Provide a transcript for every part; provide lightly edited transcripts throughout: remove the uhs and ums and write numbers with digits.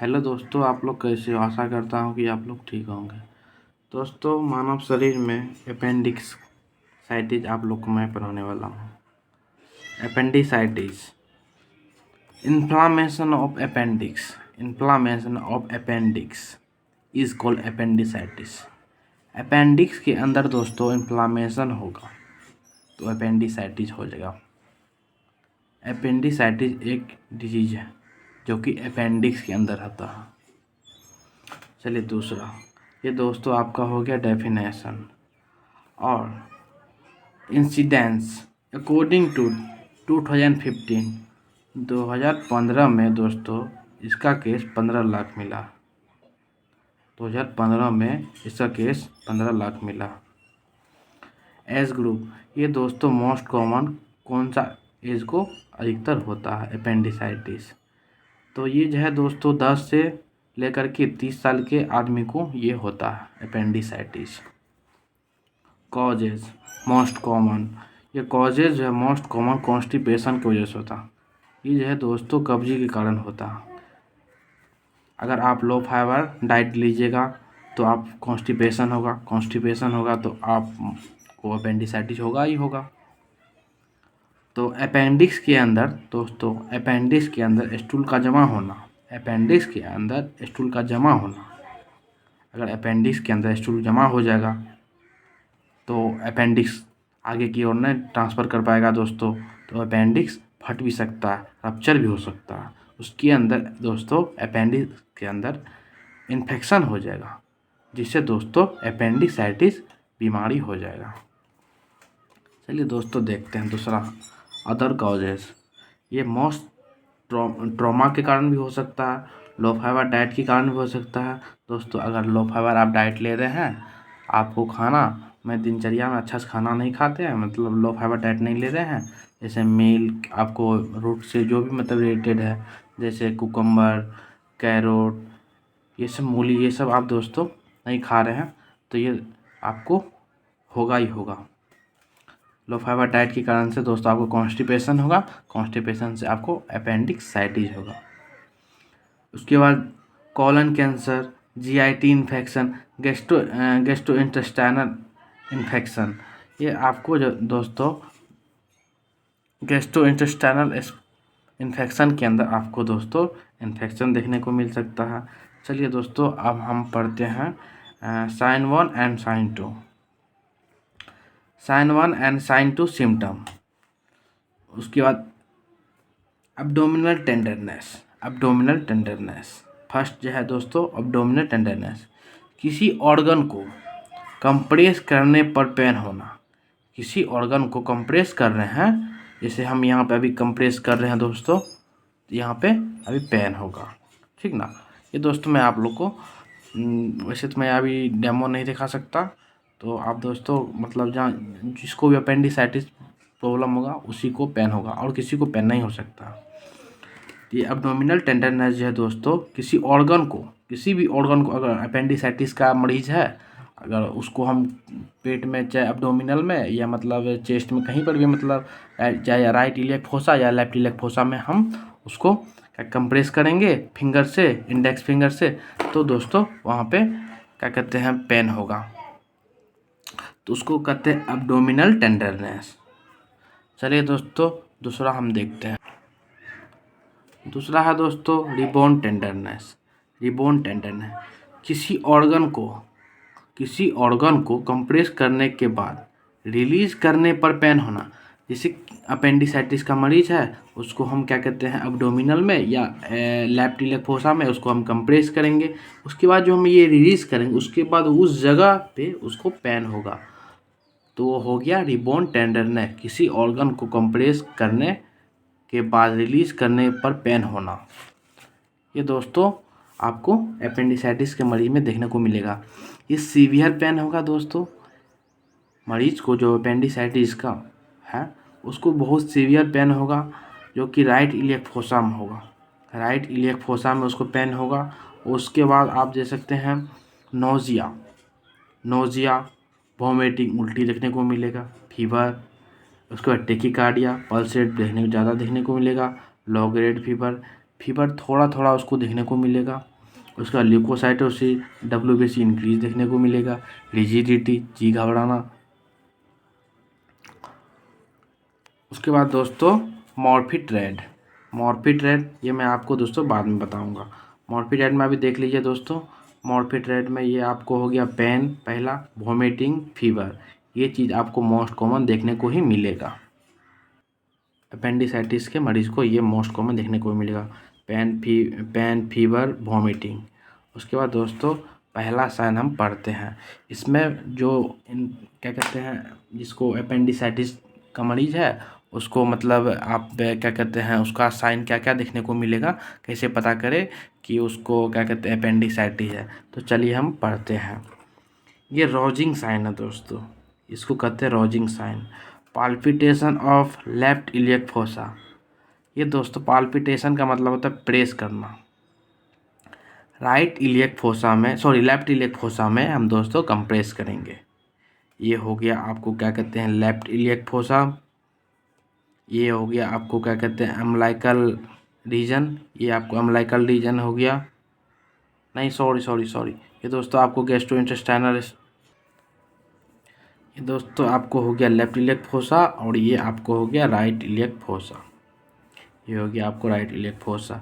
Hello दोस्तों, आप लोग कैसे हो? आशा करता हूँ कि आप लोग ठीक होंगे। दोस्तों, मानव शरीर में अपेंडिक्स साइटिस आप लोग को मैं पढ़ाने वाला हूँ। Appendicitis, inflammation of appendix is called appendicitis. Appendix के अंदर दोस्तों इन्फ्लामेशन होगा तो अपेंडिसाइटिस हो जाएगा। अपेंडिसाइटिस एक डिजीज है जो कि अपेंडिक्स के अंदर आता है। चलिए दूसरा, ये दोस्तों आपका हो गया डेफिनेशन और इंसिडेंस। अकॉर्डिंग टू 2015 में दोस्तों इसका केस 15 लाख मिला। 2015 में इसका केस 15 लाख मिला। एज ग्रुप, ये दोस्तों मोस्ट कॉमन कौन सा एज को अधिकतर होता है अपेंडिसाइटिस? तो ये जो है दोस्तों 10 से लेकर के 30 साल के आदमी को ये होता है अपेंडिसाइटिस। कॉजेज मोस्ट कॉमन, ये कॉजेज जो है मोस्ट कॉमन कॉन्स्टिपेशन की वजह से होता है। ये जो है दोस्तों कब्जी के कारण होता है। अगर आप लो फाइबर डाइट लीजिएगा तो आप कॉन्स्टिपेशन होगा तो आपको अपेंडिसाइटिस होगा ही होगा। तो अपेंडिक्स के अंदर दोस्तों, अपेंडिक्स के अंदर स्टूल का जमा होना, अपेंडिक्स के अंदर स्टूल का जमा होना, अगर अपेंडिक्स के अंदर स्टूल जमा हो जाएगा तो अपेंडिक्स आगे की ओर नहीं ट्रांसफ़र कर पाएगा दोस्तों, तो अपेंडिक्स फट भी सकता है, रप्चर भी हो सकता है। उसके अंदर दोस्तों अपेंडिक्स के अंदर इन्फेक्शन हो जाएगा जिससे दोस्तों अपेंडिसाइटिस बीमारी हो जाएगा। चलिए दोस्तों देखते हैं दूसरा, अदर कॉजेज। ये मोस्ट ट्रॉमा के कारण भी हो सकता है, लो फाइबर डाइट के कारण भी हो सकता है। दोस्तों अगर लो फाइबर आप डाइट ले रहे हैं, आपको खाना में दिनचर्या में अच्छा से खाना नहीं खाते हैं, मतलब लो फाइबर डाइट नहीं ले रहे हैं, जैसे मील आपको रूट से जो भी मतलब रिलेटेड है, जैसे कुकम्बर, कैरोट, ये सब मूली, ये सब आप दोस्तों नहीं खा रहे हैं तो ये आपको होगा ही होगा। लो फाइबर डाइट के कारण से दोस्तों आपको कॉन्स्टिपेशन होगा, कॉन्स्टिपेशन से आपको अपेंडिसाइटिस होगा। उसके बाद colon cancer, GIT infection, gastrointestinal infection, ये आपको जो दोस्तों गैस्ट्रोइंटेस्टाइनल इन्फेक्शन के अंदर आपको दोस्तों इन्फेक्शन देखने को मिल सकता है। चलिए दोस्तों अब हम पढ़ते हैं sign 1 and sign 2। Sign 1 and sign 2 सिम्टम। उसके बाद एब्डोमिनल टेंडरनेस। फर्स्ट जो है दोस्तों एब्डोमिनल टेंडरनेस, किसी ऑर्गन को कंप्रेस करने पर पेन होना। किसी ऑर्गन को कंप्रेस कर रहे हैं, जैसे हम यहाँ पे अभी कंप्रेस कर रहे हैं दोस्तों, यहाँ पे अभी पेन होगा, ठीक ना। ये दोस्तों मैं आप लोग को वैसे तो मैं अभी डेमो नहीं दिखा सकता, तो आप दोस्तों मतलब जहाँ जिसको भी अपेंडिसाइटिस प्रॉब्लम होगा उसी को पेन होगा और किसी को पेन नहीं हो सकता। ये एब्डोमिनल टेंडरनेस जो है दोस्तों किसी भी ऑर्गन को अगर अपेंडिसाइटिस का मरीज है, अगर उसको हम पेट में चाहे एब्डोमिनल में या मतलब चेस्ट में कहीं पर भी मतलब चाहे राइट इलियक फोसा या लेफ्ट इलियक फोसा में हम उसको कंप्रेस करेंगे फिंगर से, इंडेक्स फिंगर से, तो दोस्तों वहाँ पे क्या कहते हैं पेन होगा, तो उसको कहते हैं एब्डोमिनल टेंडरनेस। चलिए दोस्तों दूसरा हम देखते हैं। दूसरा है दोस्तों रिबोन टेंडरनेस। किसी ऑर्गन को कंप्रेस करने के बाद रिलीज करने पर पेन होना। जैसे अपेंडिसाइटिस का मरीज है, उसको हम क्या कहते हैं एब्डोमिनल में या लेफ्ट इलियक फोसा में उसको हम कंप्रेस करेंगे, उसके बाद जो हम ये रिलीज करेंगे उसके बाद उस जगह पे उसको पेन होगा, तो वो हो गया रिबोन टेंडरनेस। किसी ऑर्गन को कंप्रेस करने के बाद रिलीज करने पर पेन होना, ये दोस्तों आपको अपेंडिसाइटिस के मरीज में देखने को मिलेगा। ये सीवियर पेन होगा दोस्तों, मरीज को जो अपेंडिसाइटिस का है उसको बहुत सीवियर पेन होगा, जो कि राइट इलियक फोसा में होगा। राइट इलियक फोसा में उसको पेन होगा। उसके बाद आप देख सकते हैं नोजिया, वॉमिटिंग, उल्टी देखने को मिलेगा, फीवर, उसके बाद टेकिकार्डिया, पल्स रेट ज़्यादा देखने को मिलेगा, लो ग्रेड फीवर थोड़ा थोड़ा उसको देखने को मिलेगा। उसका ल्यूकोसाइटोसिस WBC इंक्रीज देखने को मिलेगा। रिजिडिटी जी घबराना। उसके बाद दोस्तों मॉर्फिट्रेट ये मैं आपको दोस्तों बाद में बताऊंगा। मॉर्फिट्रेट में अभी देख लीजिए दोस्तों। मॉर्फिट्रेट में ये आपको हो गया पेन पहला, वॉमिटिंग, फीवर, ये चीज़ आपको मोस्ट कॉमन देखने को ही मिलेगा। अपेंडिसाइटिस के मरीज को ये मोस्ट कॉमन देखने को मिलेगा, पेन फीवर वॉमिटिंग। उसके बाद दोस्तों पहला साइन हम पढ़ते हैं। इसमें जो क्या कहते हैं, जिसको अपेंडिसाइटिस का मरीज है उसको मतलब आप क्या कहते हैं, उसका साइन क्या क्या देखने को मिलेगा, कैसे पता करें कि उसको क्या कहते हैं अपेंडिसाइटिस है। तो चलिए हम पढ़ते हैं। ये रोजिंग साइन है दोस्तों, इसको कहते हैं Rovsing sign. Palpitation of left iliac fossa. ये दोस्तों पाल्पिटेशन का मतलब होता है प्रेस करना। लेफ्ट इलियक फोसा में हम दोस्तों कंप्रेस करेंगे। ये हो गया आपको क्या कहते हैं लेफ्ट इलियक फोसा। ये हो गया आपको क्या कहते हैं अम्बिलिकल रीजन। ये आपको अम्बिलिकल रीजन हो गया, नहीं सॉरी, ये दोस्तों आपको गैस्ट्रोइंटेस्टाइनल, ये दोस्तों आपको हो गया लेफ्ट इलियक फोसा, और ये आपको हो गया राइट इलियक फोसा। ये हो गया आपको राइट इलियक फोसा।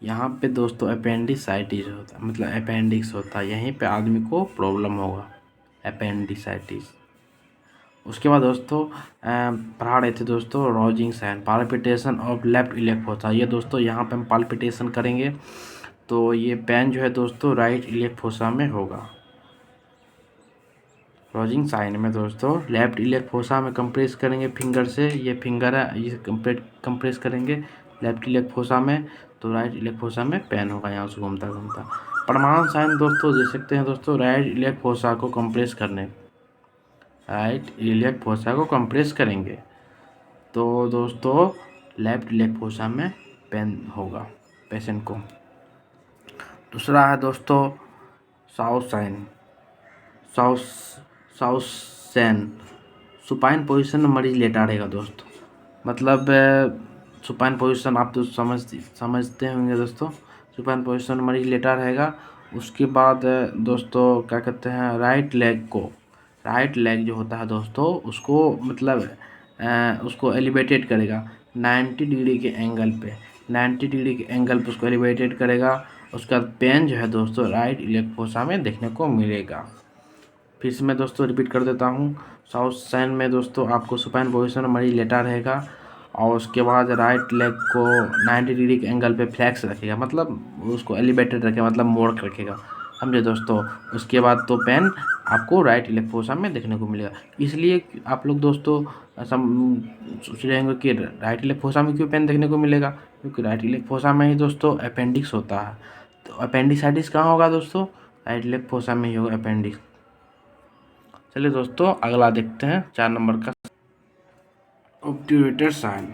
यहाँ पे दोस्तों अपेंडिसाइटिस होता है, मतलब अपेंडिक्स होता है, यहीं पे आदमी को प्रॉब्लम होगा अपेंडिसाइटिस। उसके बाद दोस्तों पढ़ा रहे थे दोस्तों Rovsing sign, palpitation of left iliac fossa. ये दोस्तों यहाँ पे हम पाल्पिटेशन करेंगे तो ये पेन जो है दोस्तों राइट इलियक फोसा में होगा। रोजिंग साइन में दोस्तों लेफ्ट इलियक फोसा में कंप्रेस करेंगे फिंगर से, ये फिंगर है, ये कंप्रेस करेंगे लेफ्ट इलियक फोसा में, तो राइट इलियक फोसा में पेन होगा यहाँ से घूमता घूमता। प्रमाण साइन दोस्तों दे सकते हैं दोस्तों राइट इलियक फोसा को कंप्रेस करने, राइट इलियक फोसा को कंप्रेस करेंगे तो दोस्तों लेफ्ट इलियक फोसा में पेन होगा पेशेंट को। दूसरा है दोस्तों साउथ साइन, साउथ सैन। सुपाइन पोजीशन में मरीज लेटा रहेगा दोस्तों, मतलब सुपाइन पोजीशन आप तो समझते होंगे दोस्तों। सुपाइन पोजीशन में मरीज लेटा रहेगा। उसके बाद दोस्तों क्या कहते हैं राइट लेग जो होता है दोस्तों उसको मतलब उसको एलिवेटेड करेगा 90 डिग्री के एंगल पे, 90 डिग्री के एंगल पे उसको एलिवेटेड करेगा। उसका पेन जो है दोस्तों राइट इलियक फोसा में देखने को मिलेगा। फिर से मैं दोस्तों रिपीट कर देता हूँ। साउथ साइन में दोस्तों आपको सुपाइन पोजीशन में मरीज लेटा रहेगा और उसके बाद राइट लेग को 90 डिग्री के एंगल पे फ्लैक्स रखेगा, मतलब उसको एलिवेटेड रखेगा, मतलब मोड़ के रखेगा, समझे दोस्तों। उसके बाद तो पेन आपको राइट इलियक फोसा में देखने को मिलेगा। इसलिए आप लोग दोस्तों सोच रहे होंगे कि राइट इलियक फोसा में क्यों पेन देखने को मिलेगा, क्योंकि राइट इलियक फोसा में ही दोस्तों अपेंडिक्स होता है। तो अपेंडिसाइटिस कहाँ होगा दोस्तों, राइट इलियक फोसा में ही होगा अपेंडिक्स। चलिए दोस्तों अगला देखते हैं 4 नंबर का obturator sign.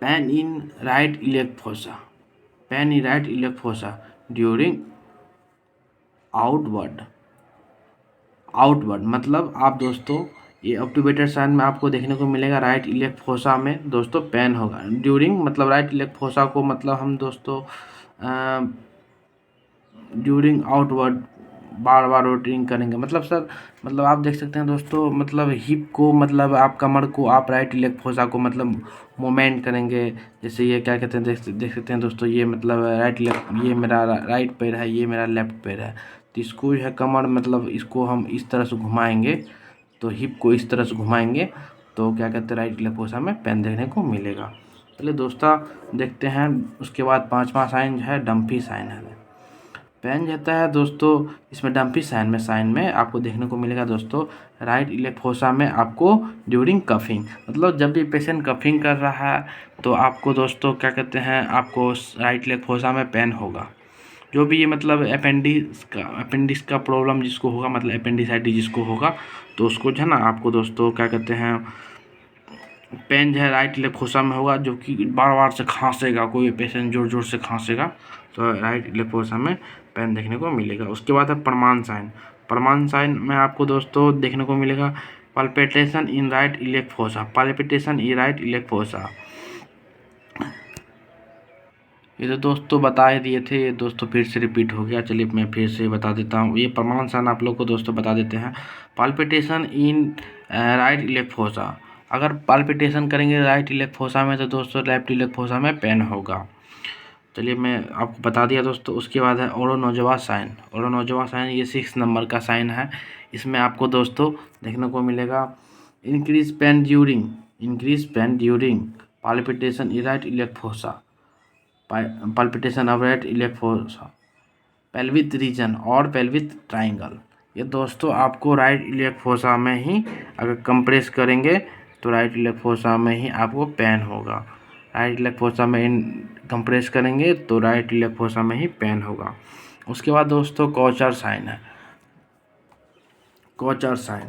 Pain in right iliac fossa, pain in right iliac fossa during outward मतलब आप दोस्तों ये ऑब्ट्यूरेटर साइन में आपको देखने को मिलेगा राइट इलियक फोसा में दोस्तों पेन होगा। ड्यूरिंग मतलब राइट इलियक फोसा को मतलब हम दोस्तों ड्यूरिंग आउटवर्ड बार बार रोटेटिंग करेंगे, मतलब सर मतलब आप देख सकते हैं दोस्तों, मतलब हिप को मतलब आप कमर को आप राइट इलियक फोसा को मतलब मूवमेंट करेंगे। जैसे ये क्या कहते हैं देख सकते हैं दोस्तों, ये मतलब राइट लेफ्ट, ये मेरा राइट पैर है, ये मेरा लेफ्ट पैर है, तो इसको जो है कमर मतलब इसको हम इस तरह से घुमाएंगे, तो हिप को इस तरह से घुमाएंगे तो क्या कहते हैं राइट इलियक फोसा में पेन देखने को मिलेगा। चलिए दोस्तों देखते हैं। उसके बाद 5वां साइन जो है डम्पी साइन है। पेन रहता है दोस्तों इसमें डम्पी साइन में आपको देखने को मिलेगा दोस्तों राइट इलियक फोसा में आपको ड्यूरिंग कफिंग, मतलब जब भी पेशेंट कफिंग कर रहा है तो आपको दोस्तों क्या कहते हैं आपको राइट इलियक फोसा में पेन होगा। जो भी ये मतलब अपेंडिक्स का प्रॉब्लम जिसको होगा, मतलब अपेंडिसाइटिस जिसको होगा, तो उसको जो है ना आपको दोस्तों क्या कहते हैं पेन जो है राइट इलियक फोसा में होगा, जो कि बार बार से खांसेगा, कोई पेशेंट जोर जोर से खांसेगा तो राइट इलियक फोसा में पेन देखने को मिलेगा। उसके बाद है प्रमाण साइन में आपको दोस्तों देखने को मिलेगा पाल्पिटेशन इन राइट इलियक फोसा, पाल्पिटेशन इन राइट इलियक फोसा। ये तो दोस्तों बता ही दिए थे, ये दोस्तों फिर से रिपीट हो गया। चलिए मैं फिर से बता देता हूँ। ये प्रमाण साइन आप लोग को दोस्तों बता देते हैं। Palpitation in right elec fossa, अगर पाल्पिटेशन करेंगे राइट इलेक फोसा में तो दोस्तों लेफ्ट इलेक फोसा में पेन होगा। चलिए मैं आपको बता दिया दोस्तों। उसके बाद है ओरोनोजवा साइन। ओरोनोजवा साइन ये 6 नंबर का साइन है। इसमें आपको दोस्तों देखने को मिलेगा increase pen during palpitation in right elec fossa, palpitation of right elec fossa, pelvic region और पेल्विक ट्राइंगल। ये दोस्तों आपको राइट इलियक फोसा में ही अगर कंप्रेस करेंगे तो राइट इलियक फोसा में ही आपको पेन होगा। राइट इलियक फोसा में इन कंप्रेस करेंगे तो राइट इलियक फोसा में ही पेन होगा। उसके बाद दोस्तों कोचर साइन है। Kocher sign,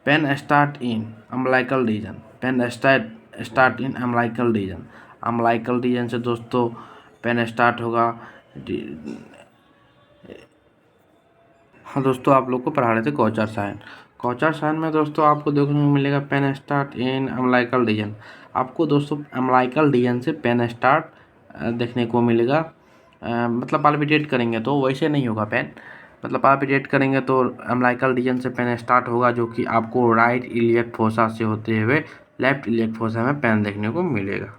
pain start in umbilical region, pain start in umbilical region. Umbilical region से दोस्तों पेन स्टार्ट होगा। हाँ दोस्तों, आप लोग को पढ़ा रहे थे कोचर साइन। कोचर साइन में दोस्तों आपको देखने को मिलेगा pain start in umbilical region. आपको दोस्तों अम्बिलिकल रीजन से पेन स्टार्ट देखने को मिलेगा। मतलब पाल्पिटेट करेंगे तो वैसे नहीं होगा पेन, मतलब पाल्पिटेट करेंगे तो अम्बिलिकल रीजन से पेन स्टार्ट होगा, जो कि आपको राइट इलियक फोसा से होते हुए लेफ्ट इलियक फोसा में पेन देखने को मिलेगा।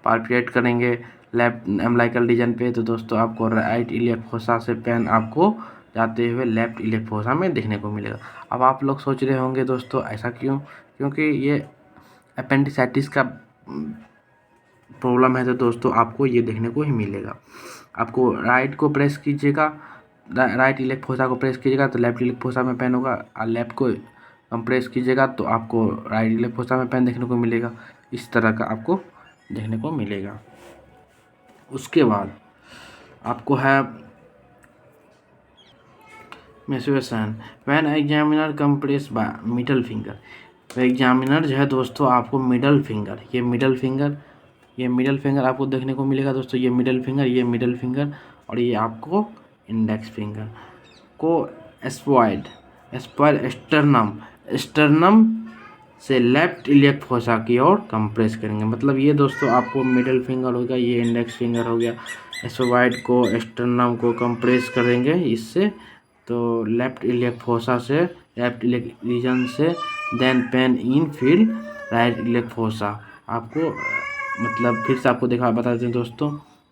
पाल्पिटेट करेंगे लेफ्ट अम्बिलिकल रीजन पे तो दोस्तों आपको राइट इलियक फोसा से पेन आपको जाते हुए लेफ्ट इलियक फोसा में देखने को मिलेगा। अब आप लोग सोच रहे होंगे दोस्तों ऐसा क्यों? क्योंकि ये अपेंडिसाइटिस का प्रॉब्लम है तो दोस्तों आपको ये देखने को ही मिलेगा। आपको राइट को प्रेस कीजिएगा, राइट इलियक फोसा को प्रेस कीजिएगा तो लेफ्ट इलियक फोसा में पेन होगा, और लेफ्ट को प्रेस कीजिएगा तो आपको राइट इलियक फोसा में पेन देखने को मिलेगा। इस तरह का आपको देखने को मिलेगा। उसके बाद आपको है मेसुएशन, when examiner compress by middle finger. Examiner जो है दोस्तों आपको मिडल फिंगर, ये मिडल फिंगर आपको देखने को मिलेगा दोस्तों। ये मिडल फिंगर और ये आपको इंडेक्स फिंगर को स्क्वायर स्टर्नम से लेफ्ट इलियक फोसा की ओर कंप्रेस करेंगे। मतलब ये दोस्तों आपको मिडल फिंगर हो गया, ये इंडेक्स फिंगर हो गया। स्क्वायर को स्टर्नम को कंप्रेस करेंगे इससे तो लेफ्ट इलियक फोसा से लेफ्ट इलियक रीजन से then pain in field right iliac fossa. आपको मतलब फिर से आपको बता देते हैं दोस्तों।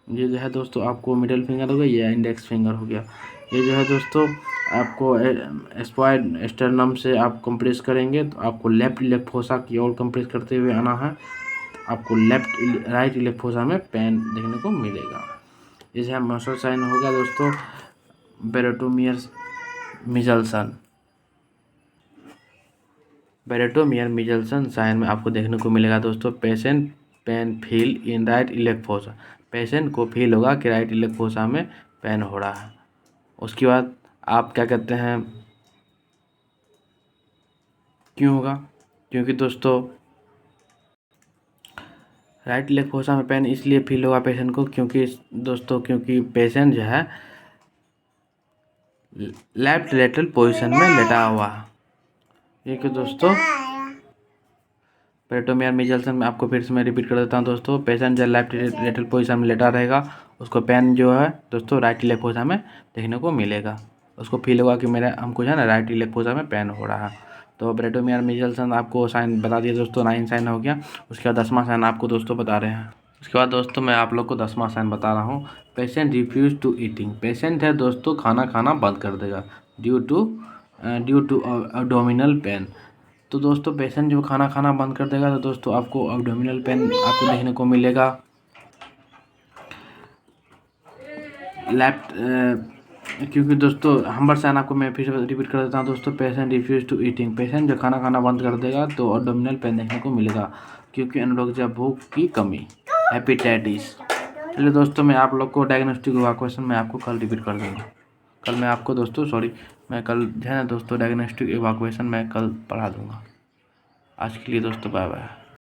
ये जो है दोस्तों आपको मिडिल फिंगर हो गया, ये इंडेक्स फिंगर हो गया। ये जो है दोस्तों आपको स्क्वायर स्टर्नम से आप कंप्रेस करेंगे तो आपको लेफ्ट इलियक फोसा की ओर कंप्रेस करते हुए आना है। आपको राइट इलियक फोसा में पेन देखने को मिलेगा। ये जो है मसल साइन हो गया दोस्तों। बेरेटोमियर मिचेल्सन साइन में आपको देखने को मिलेगा दोस्तों पेशेंट पेन फील इन राइट इलियक फोसा। पेशेंट को फील होगा कि राइट इलियक फोसा में पेन हो रहा है। उसके बाद आप क्या कहते हैं क्यों होगा? क्योंकि दोस्तों राइट इलियक फोसा में पेन इसलिए फील होगा पेशेंट को क्योंकि पेशेंट जो है लेफ्ट लेटरल पोजीशन में लेटा हुआ है। ये कि दोस्तों पेरिटोमियर मिचेल्सन में आपको फिर से मैं रिपीट कर देता हूँ दोस्तों। पेशेंट जब लेफ्ट लेटरल पोजीशन में लेटा रहेगा उसको पेन जो है दोस्तों राइट इलियक फोसा में देखने को मिलेगा। उसको फील होगा कि हमको जो है ना राइट इलियक फोसा में पेन हो रहा है। तो पेरिटोमियर मिचेल्सन आपको साइन बता दिया दोस्तों, 9 साइन हो गया। उसके बाद 10वां साइन आपको दोस्तों बता रहे हैं। उसके बाद दोस्तों मैं आप लोग को 10वां साइन बता रहा हूँ। Patient refuse to eating, patient है दोस्तों खाना बंद कर देगा ड्यू टू एब्डोमिनल पेन। तो दोस्तों पेशेंट जो खाना बंद कर देगा तो दोस्तों आपको एब्डोमिनल पेन आपको देखने को मिलेगा। लेफ्ट क्योंकि दोस्तों नंबर साइन आपको मैं फिर से रिपीट कर देता हूँ दोस्तों। Patient refuse to eating, patient जो खाना बंद कर देगा तो एब्डोमिनल पेन देखने को मिलेगा क्योंकि अनरोग्य भूख की कमी, हेपेटाइटिस। चलिए दोस्तों मैं आप लोग को डायग्नोस्टिक हुआ क्वेश्चन मैं आपको कल रिपीट कर दूँगा। कल मैं आपको दोस्तों मैं कल जो है ना दोस्तों डायग्नोस्टिक इवैक्यूएशन मैं कल पढ़ा दूँगा। आज के लिए दोस्तों बाय बाय।